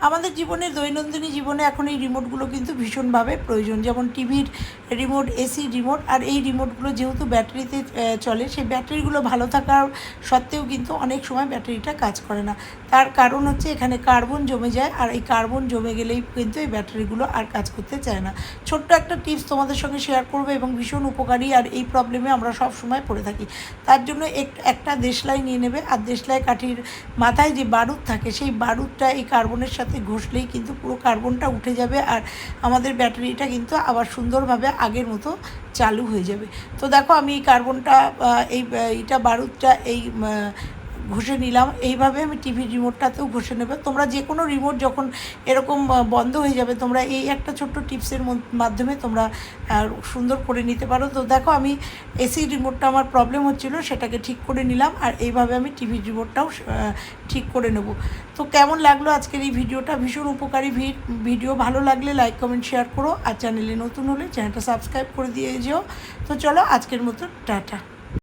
আমাদের জীবনে দৈনন্দিন জীবনে এখন এই রিমোটগুলো কিন্তু ভীষণভাবে প্রয়োজন। যেমন টিভির রিমোট, এসি রিমোট, আর এই রিমোটগুলো যেহেতু ব্যাটারিতে চলে, সেই ব্যাটারিগুলো ভালো থাকার সত্ত্বেও কিন্তু অনেক সময় ব্যাটারিটা কাজ করে না। তার কারণ হচ্ছে এখানে কার্বন জমে যায়, আর এই কার্বন জমে গেলেই কিন্তু এই ব্যাটারিগুলো আর কাজ করতে চায় না। ছোট্ট একটা টিপস তোমাদের সঙ্গে শেয়ার করবো এবং ভীষণ উপকারী, আর এই প্রবলেমে আমরা সব সময় পড়ে থাকি। তার জন্য একটা দেশলাই নিয়ে নেবে, আর দেশলাই কাঠির মাথায় যে বারুদ থাকে সেই বারুদটা এই কার্বনের সাথে ঘষলেই কিন্তু পুরো কার্বনটা উঠে যাবে, আর আমাদের ব্যাটারিটা কিন্তু আবার সুন্দরভাবে আগের মতো চালু হয়ে যাবে। তো দেখো আমি এই কার্বনটা এইটা বারুদটা ঘষে নিলাম। এইভাবে আমি টিভির রিমোটটাতেও ঘষে নেবে। তোমরা যে কোনো রিমোট যখন এরকম বন্ধ হয়ে যাবে, তোমরা এই একটা ছোট্ট টিপসের মাধ্যমে তোমরা সুন্দর করে নিতে পারো। তো দেখো আমি এসি রিমোটটা আমার প্রবলেম হচ্ছিলো, সেটাকে ঠিক করে নিলাম, আর এইভাবে আমি টিভির রিমোটটাও ঠিক করে নেব। তো কেমন লাগলো আজকের এই ভিডিওটা? ভীষণ উপকারী ভিডিও। ভালো লাগলে লাইক, কমেন্ট, শেয়ার করো, আর চ্যানেলে নতুন হলে চ্যানেলটা সাবস্ক্রাইব করে দিয়ে যেও। তো চলো আজকের মতো টাটা।